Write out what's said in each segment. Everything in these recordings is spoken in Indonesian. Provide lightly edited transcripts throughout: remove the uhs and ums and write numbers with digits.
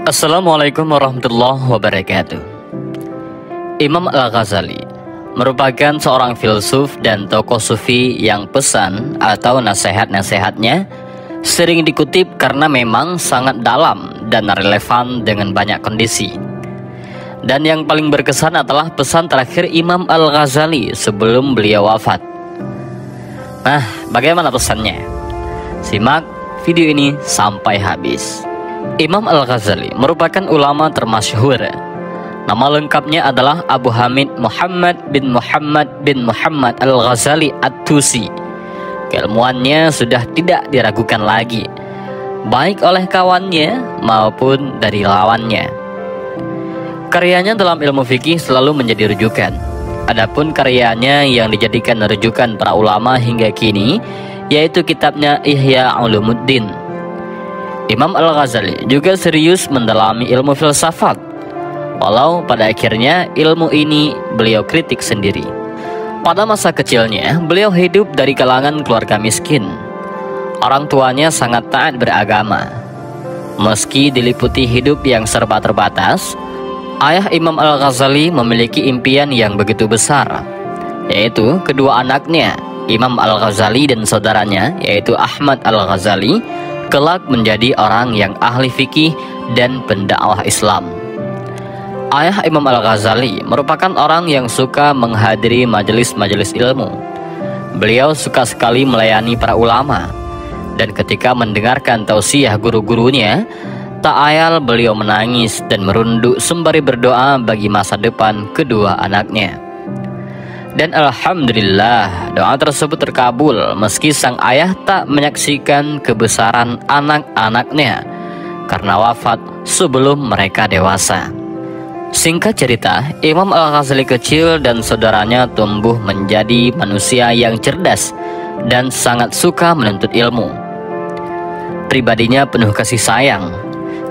Assalamualaikum warahmatullahi wabarakatuh. Imam Al-Ghazali merupakan seorang filsuf dan tokoh sufi yang pesan atau nasihat-nasihatnya sering dikutip karena memang sangat dalam dan relevan dengan banyak kondisi. Dan yang paling berkesan adalah pesan terakhir Imam Al-Ghazali sebelum beliau wafat. Nah, bagaimana pesannya? Simak video ini sampai habis. Imam Al-Ghazali merupakan ulama termasyhur. Nama lengkapnya adalah Abu Hamid Muhammad bin Muhammad Al-Ghazali At-Tusi. Keilmuannya sudah tidak diragukan lagi, baik oleh kawannya maupun dari lawannya. Karyanya dalam ilmu fikih selalu menjadi rujukan. Adapun karyanya yang dijadikan rujukan para ulama hingga kini, yaitu kitabnya Ihya Ulumuddin. Imam Al-Ghazali juga serius mendalami ilmu filsafat, walau pada akhirnya ilmu ini beliau kritik sendiri. Pada masa kecilnya, beliau hidup dari kalangan keluarga miskin. Orang tuanya sangat taat beragama. Meski diliputi hidup yang serba terbatas, ayah Imam Al-Ghazali memiliki impian yang begitu besar, yaitu kedua anaknya, Imam Al-Ghazali dan saudaranya, yaitu Ahmad Al-Ghazali, kelak menjadi orang yang ahli fikih dan pendakwah Islam. Ayah Imam Al-Ghazali merupakan orang yang suka menghadiri majelis-majelis ilmu. Beliau suka sekali melayani para ulama, dan ketika mendengarkan tausiah guru-gurunya, tak ayal beliau menangis dan merunduk sembari berdoa bagi masa depan kedua anaknya. Dan alhamdulillah, doa tersebut terkabul meski sang ayah tak menyaksikan kebesaran anak-anaknya karena wafat sebelum mereka dewasa. Singkat cerita, Imam Al-Ghazali kecil dan saudaranya tumbuh menjadi manusia yang cerdas dan sangat suka menuntut ilmu. Pribadinya penuh kasih sayang,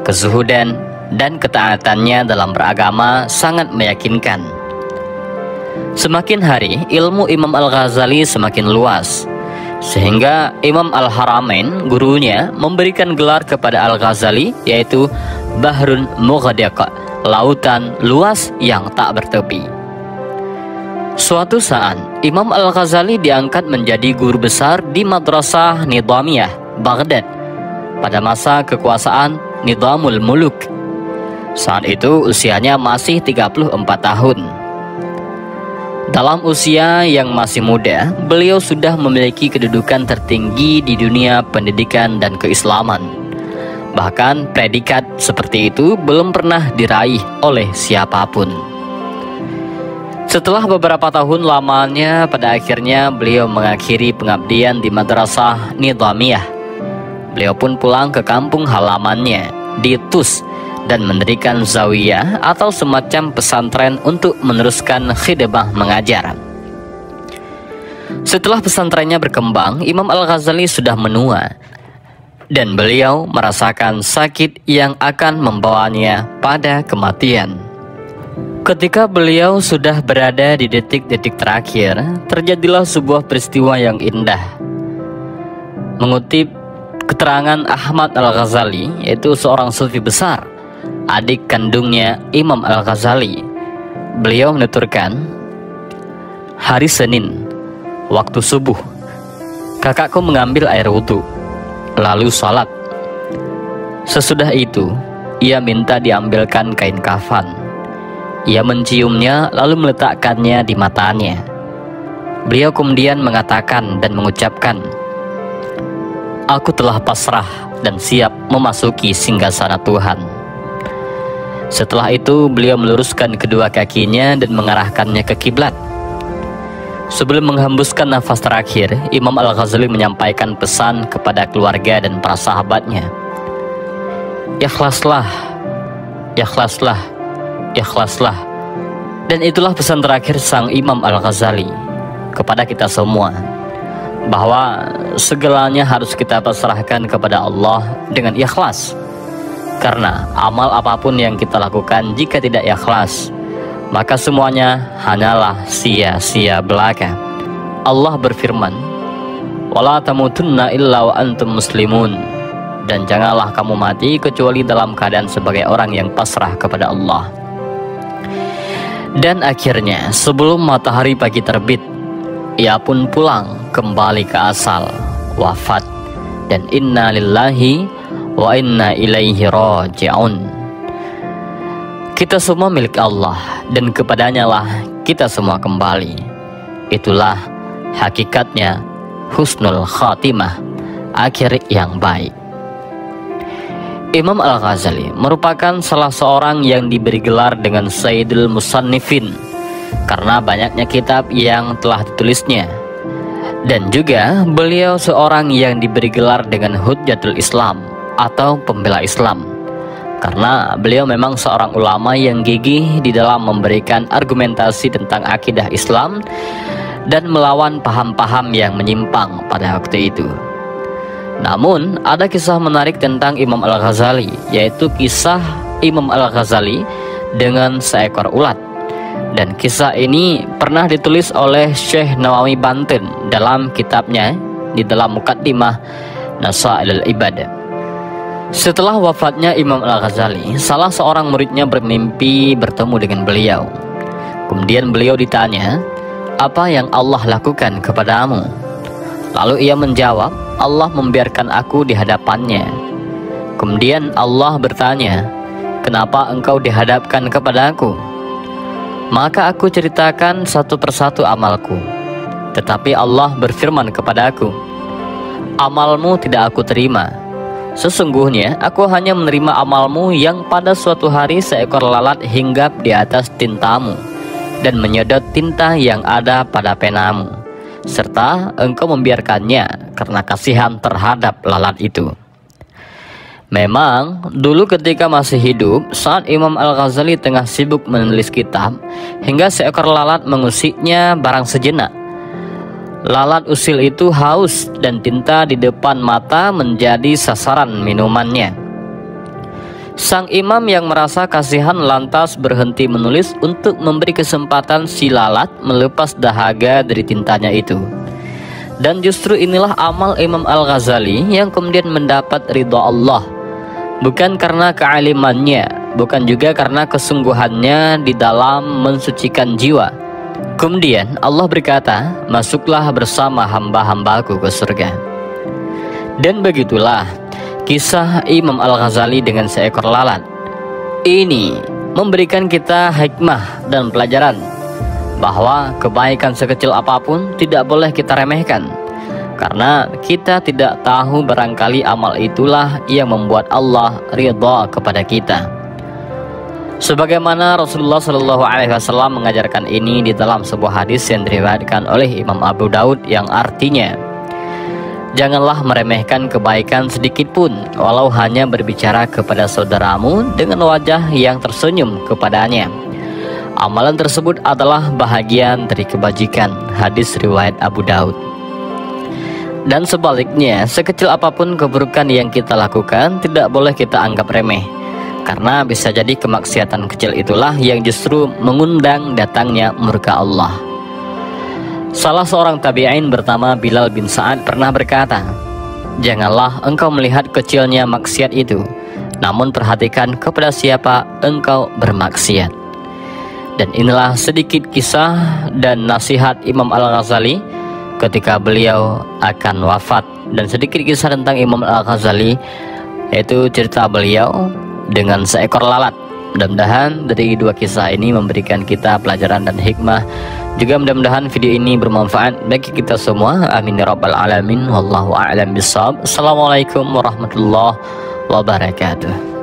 kezuhudan, dan ketaatannya dalam beragama sangat meyakinkan. Semakin hari, ilmu Imam Al-Ghazali semakin luas, sehingga Imam Al-Haramain, gurunya, memberikan gelar kepada Al-Ghazali, yaitu Bahrun Mughadiq, lautan luas yang tak bertepi. Suatu saat, Imam Al-Ghazali diangkat menjadi guru besar di Madrasah Nidhamiyah, Baghdad, pada masa kekuasaan Nidhamul Muluk. Saat itu usianya masih 34 tahun. Dalam usia yang masih muda, beliau sudah memiliki kedudukan tertinggi di dunia pendidikan dan keislaman. Bahkan predikat seperti itu belum pernah diraih oleh siapapun. Setelah beberapa tahun lamanya, pada akhirnya beliau mengakhiri pengabdian di Madrasah Nidhamiyah. Beliau pun pulang ke kampung halamannya di Tus dan mendirikan zawiyah atau semacam pesantren untuk meneruskan khidmah mengajar. Setelah pesantrennya berkembang, Imam Al-Ghazali sudah menua dan beliau merasakan sakit yang akan membawanya pada kematian. Ketika beliau sudah berada di detik-detik terakhir, terjadilah sebuah peristiwa yang indah. Mengutip keterangan Ahmad Al-Ghazali, yaitu seorang sufi besar, adik kandungnya Imam Al-Ghazali, beliau menuturkan, hari Senin, waktu subuh, kakakku mengambil air wudhu, lalu sholat. Sesudah itu, ia minta diambilkan kain kafan. Ia menciumnya lalu meletakkannya di matanya. Beliau kemudian mengatakan dan mengucapkan, aku telah pasrah dan siap memasuki singgasana Tuhan. Setelah itu beliau meluruskan kedua kakinya dan mengarahkannya ke kiblat. Sebelum menghembuskan nafas terakhir, Imam Al-Ghazali menyampaikan pesan kepada keluarga dan para sahabatnya. Ikhlaslah, ikhlaslah, ikhlaslah. Dan itulah pesan terakhir sang Imam Al-Ghazali kepada kita semua, bahwa segalanya harus kita pasrahkan kepada Allah dengan ikhlas. Karena amal apapun yang kita lakukan jika tidak ikhlas, maka semuanya hanyalah sia-sia belaka. Allah berfirman, "Wala tamutunna illa wa antum muslimun." dan janganlah kamu mati kecuali dalam keadaan sebagai orang yang pasrah kepada Allah. Dan akhirnya sebelum matahari pagi terbit, ia pun pulang kembali ke asal, wafat. Dan inna lillahi wa inna ilaihi raji'un. Kita semua milik Allah dan kepadanya lah kita semua kembali. Itulah hakikatnya husnul khatimah, akhir yang baik. Imam Al-Ghazali merupakan salah seorang yang diberi gelar dengan Sayyidul Musannifin karena banyaknya kitab yang telah ditulisnya. Dan juga beliau seorang yang diberi gelar dengan Hujjatul Islam atau pembela Islam, karena beliau memang seorang ulama yang gigih di dalam memberikan argumentasi tentang akidah Islam dan melawan paham-paham yang menyimpang pada waktu itu. Namun ada kisah menarik tentang Imam Al-Ghazali, yaitu kisah Imam Al-Ghazali dengan seekor ulat. Dan kisah ini pernah ditulis oleh Syekh Nawawi Banten dalam kitabnya di dalam Muqaddimah Nasailul Ibadah. Setelah wafatnya Imam Al-Ghazali, salah seorang muridnya bermimpi bertemu dengan beliau. Kemudian beliau ditanya, "Apa yang Allah lakukan kepadamu?" Lalu ia menjawab, "Allah membiarkan aku di hadapannya." Kemudian Allah bertanya, "Kenapa engkau dihadapkan kepadaku?" Maka aku ceritakan satu persatu amalku. Tetapi Allah berfirman kepadaku, "Amalmu tidak aku terima. Sesungguhnya aku hanya menerima amalmu yang pada suatu hari seekor lalat hinggap di atas tintamu dan menyedot tinta yang ada pada penamu, serta engkau membiarkannya karena kasihan terhadap lalat itu." Memang dulu ketika masih hidup, saat Imam Al-Ghazali tengah sibuk menulis kitab, hingga seekor lalat mengusiknya barang sejenak. Lalat usil itu haus dan tinta di depan mata menjadi sasaran minumannya. Sang imam yang merasa kasihan lantas berhenti menulis untuk memberi kesempatan si lalat melepas dahaga dari tintanya itu. Dan justru inilah amal Imam Al-Ghazali yang kemudian mendapat ridha Allah, bukan karena kealimannya, bukan juga karena kesungguhannya di dalam mensucikan jiwa. Kemudian Allah berkata, "Masuklah bersama hamba-hambaku ke surga." Dan begitulah kisah Imam Al-Ghazali dengan seekor lalat. Ini memberikan kita hikmah dan pelajaran bahwa kebaikan sekecil apapun tidak boleh kita remehkan, karena kita tidak tahu barangkali amal itulah yang membuat Allah ridha kepada kita. Sebagaimana Rasulullah SAW mengajarkan ini di dalam sebuah hadis yang diriwayatkan oleh Imam Abu Daud, yang artinya, janganlah meremehkan kebaikan sedikit pun, walau hanya berbicara kepada saudaramu dengan wajah yang tersenyum kepadanya. Amalan tersebut adalah bahagian dari kebajikan. Hadis riwayat Abu Daud. Dan sebaliknya, sekecil apapun keburukan yang kita lakukan tidak boleh kita anggap remeh, karena bisa jadi kemaksiatan kecil itulah yang justru mengundang datangnya murka Allah. Salah seorang tabi'in bernama Bilal bin Sa'ad pernah berkata, "Janganlah engkau melihat kecilnya maksiat itu, namun perhatikan kepada siapa engkau bermaksiat." Dan inilah sedikit kisah dan nasihat Imam Al-Ghazali ketika beliau akan wafat, dan sedikit kisah tentang Imam Al-Ghazali, yaitu cerita beliau dengan seekor lalat. Mudah-mudahan dari dua kisah ini memberikan kita pelajaran dan hikmah. Juga mudah-mudahan video ini bermanfaat bagi kita semua. Amin ya rabbal alamin. Wallahu a'lam bishawab. Assalamualaikum warahmatullahi wabarakatuh.